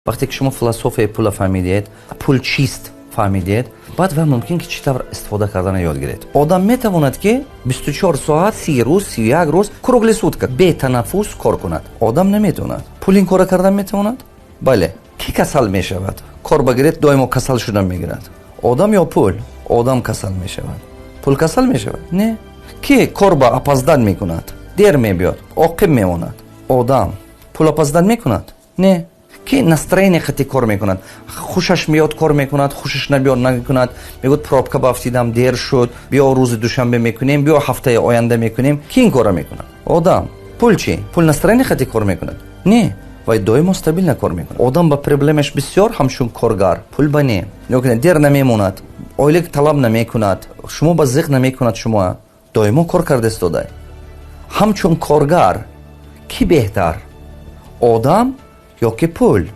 وقتی که شما فلسفه پول فهمیدید، پول چیست فهمیدید، بعد و ممکن که چطور استفاده کردن یاد گیرید. آدم میتواند که 24 ساعت 30 روز 31 روز کروگلی سوتکا بی تنفس کار کند. آدم نمیتواند. پول این کار کردن میتواند؟ بله. کی کسل میشود؟ کار بگیرید دائما کسل شدن میگیرد. آدم یا پول؟ آدم کسل میشود. پول کسل میشود؟ نه. کی کار با اپازدن میکند؟ دیر میبیاد، عاقب میماند. آدم. پول اپازدن میکند؟ نه. کی نسترین خطی کار میکند؟ خوشش میاد کار میکند، خوشش نمیاد نمیکند. میگوید پروبکا بافتیدم دیر شد، بیا روز دوشنبه میکنیم، بیا هفته آینده میکنیم. کی این کارا میکند؟ آدم. پول چی؟ پول نسترین خطی کار میکند؟ نه. و دائما استابیل نکار میکند. آدم با پروبلمش بسیار همچون کارگر پول بنی. لیکن دیر نمیموند، اویلی که طلب نمیکند، شما با ذکر نمیکند، شما دائما کار کرده استاده. همچون کارگر کی بهتر؟ آدم یا که پول؟